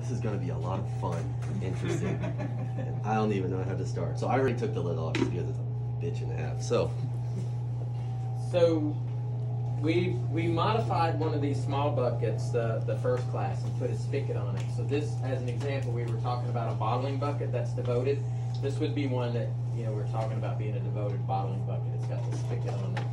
this is going to be a lot of fun, interesting, and I don't even know how to start. So I already took the lid off because it's a bitch and a half. So we modified one of these small buckets, the first class, and put a spigot on it. So this, as an example, we were talking about a bottling bucket that's devoted. This would be one that, you know, we're talking about being a devoted bottling bucket. It's got the spigot on it.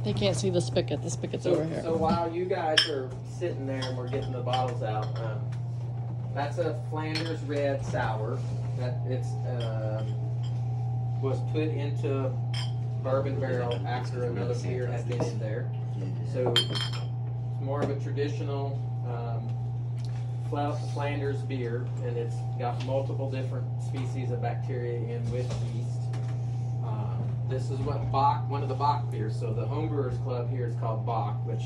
They can't see the spigot. The spigot's over here. So while you guys are sitting there and we're getting the bottles out, that's a Flanders Red Sour. That it's was put into bourbon barrel after another beer had been in there. So it's more of a traditional Flanders beer, and it's got multiple different species of bacteria in with yeast. This is what Bach, one of the Bach beers. So the Homebrewers Club here is called Bach, which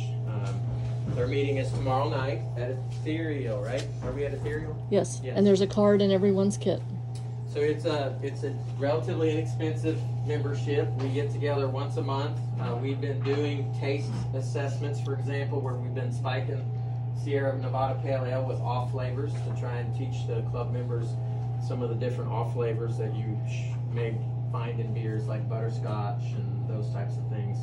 their meeting is tomorrow night at Ethereal, right? Are we at Ethereal? Yes. Yes. And there's a card in everyone's kit. So it's a relatively inexpensive membership. We get together once a month. We've been doing taste assessments, for example, where we've been spiking Sierra Nevada Pale Ale with off flavors to try and teach the club members some of the different off flavors that you may find in beers, like butterscotch and those types of things.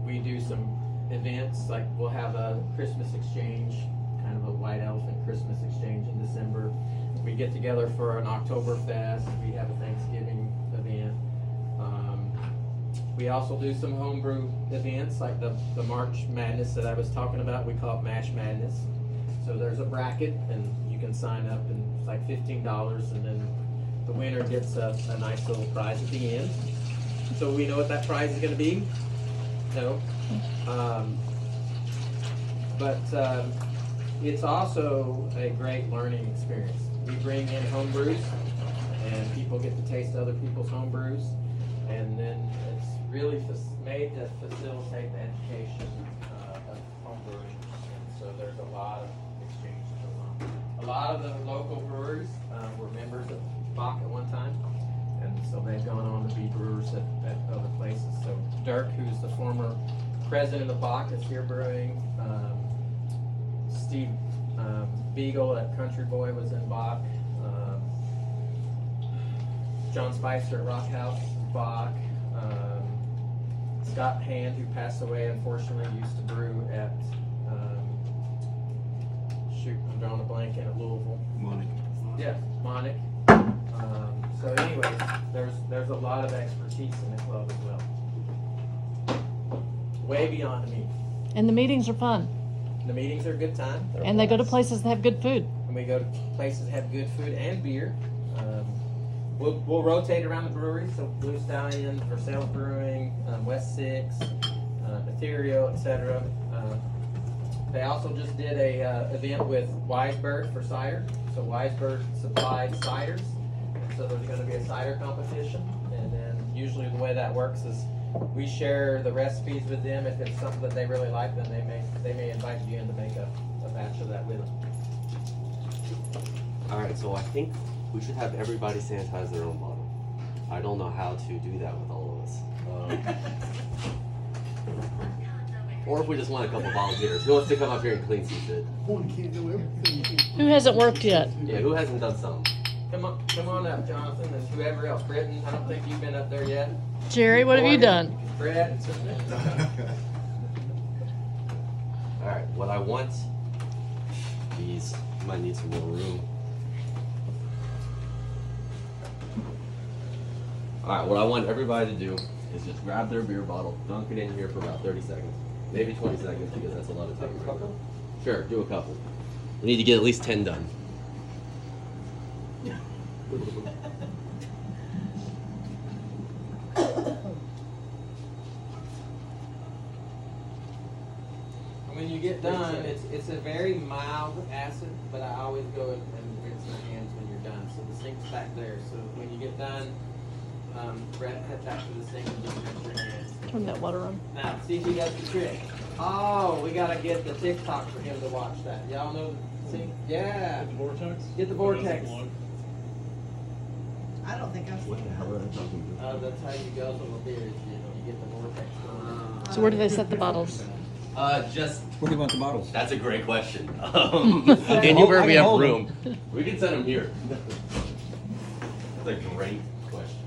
We do some events, like we'll have a Christmas exchange, kind of a white elephant Christmas exchange in December. We get together for an Oktoberfest. We have a Thanksgiving event. We also do some homebrew events, like the March Madness that I was talking about. We call it Mash Madness. So there's a bracket, and you can sign up, and it's like $15, and then the winner gets a nice little prize at the end. So we know what that prize is going to be? No. But it's also a great learning experience. We bring in home brews, and people get to taste other people's home brews, and then it's really made to facilitate the education of home brewing. And so there's a lot of exchange going on. A lot of the local breweries were members of Bach at one time, and so they've gone on to be brewers at other places. So Dirk, who's the former president of Bach, is here brewing. Steve Beagle at Country Boy was in Bach. John Spicer at Rock House, Bach. Scott Hand, who passed away unfortunately, used to brew at I'm drawing a blank in at Louisville. Monic. Yeah, Monic. So anyways, there's a lot of expertise in the club as well. Way beyond the meeting. And the meetings are fun. The meetings are a good time. And they go to places that have good food. And we go to places that have good food and beer. We'll rotate around the breweries. So Blue Stallion, Versailles Brewing, West Six, Ethereal, etc. They also just did a event with Weisberg for cider. So Weisberg supplied ciders. So there's going to be a cider competition. And then usually the way that works is we share the recipes with them. If it's something that they really like, then they may invite you in to make a batch of that with them. all right, so I think we should have everybody sanitize their own bottle. I don't know how to do that with all of us. Or if we just want a couple volunteers. Who wants to come up here and clean some shit? One can't do everything. Who hasn't worked yet? Yeah, who hasn't done some? Come on up, Jonathan, and whoever else. Britton, I don't think you've been up there yet. Jerry, what have you done? Brett. All right, what I want, these might need some more room. All right, what I want everybody to do is just grab their beer bottle, dunk it in here for about 30 seconds, maybe 20 seconds because that's a lot of time right now. Sure, do a couple. We need to get at least 10 done. When you get done, it's a very mild acid, but I always go and rinse my hands when you're done. So the sink's back there. So when you get done, Brett, head back to the sink and just rinse your hands. Turn that water on. Now, see if he does the trick. Oh, we gotta get the TikTok for him to watch that. Y'all know the sink? Yeah. Get the vortex? Get the vortex. I don't think I've What seen the hell are they talking about? That's how you go to the beer. You get the vortex going. So where do they set the bottles? Just Where do you want the bottles? that's a great question. can Anywhere hold- we I can have hold room, we can send them here. That's a great question.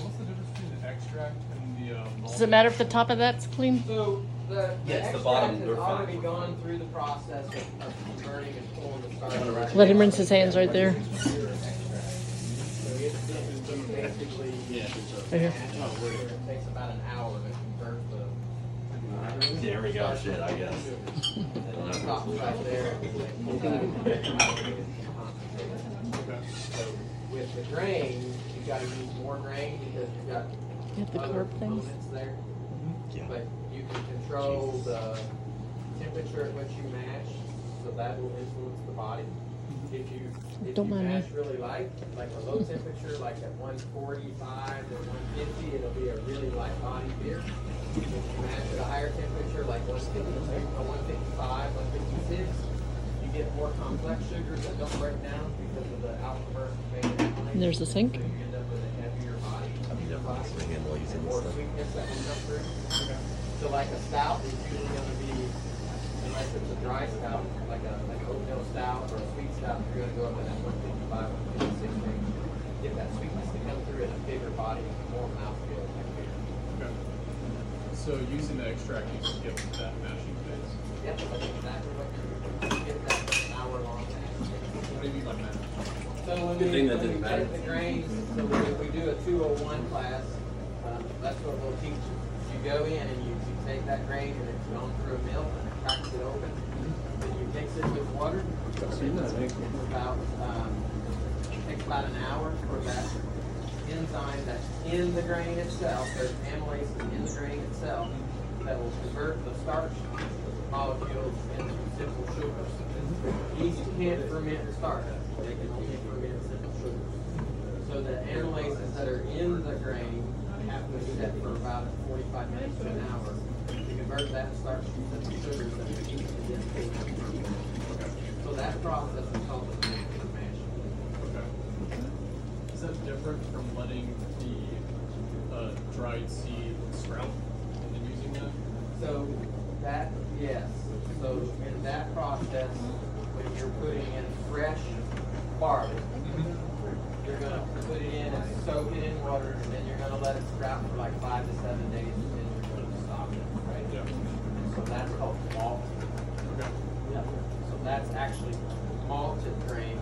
What's the difference between the extract and the malt? Does it matter if the top of that's clean? So the Yes, the extract bottom, has they're fine. already gone through the process of converting and pulling the starch. Let him rinse his hands right there. So it's basically Right here. it takes about an hour to convert the. There we go. Shit, I guess. And it stops right there. So with the grain, you gotta use more grain because you've got You have the other carb things? components there. Yeah. But you can control the temperature at which you mash, so that will influence the body. If you Don't mind me. mash really light, like a low temperature, like at 145 to 150, it'll be a really light body beer. If you mash at a higher temperature, like 155, 156, you get more complex sugars that don't break down because of the alcohol. And there's the sink. So you end up with a heavier body. And more sweetness that will come through. So like a stout is usually gonna be, unless it's a dry stout, like a oatmeal stout or a sweet stout, you're gonna go up to that 155, 156 range. Get that sweetness to come through in a bigger body, more mouthfeel type beer. Okay. So using the extract, you skip that mashing phase. Yep, that's exactly what you get that hour-long mash. What do you mean by mash? So when Good we, thing that when we didn't matter. take the grains, so when we do a 201 class, that's what we'll teach you. You go in and you take that grain and it's gone through a mill and it cracks it open. Then you mix it with water. It's about, takes about an hour for that enzyme that's in the grain itself. There's amylase in the grain itself that will convert the starch molecules into simple sugars. Yeast can't ferment starch. They can only ferment simple sugars. So the amylases that are in the grain have to set for about 45 minutes to an hour to convert that starch to simple sugars that the yeast can then ferment. So that process is called the fermentation. Okay. Is that different from letting the dried seed sprout and then using that? So that, yes. So in that process, when you're putting in fresh barley, you're gonna put it in and soak it in water, and then you're gonna let it sprout for like 5 to 7 days, and then you're gonna stop it, right? Yeah. So that's called malt. Okay. So that's actually malted grain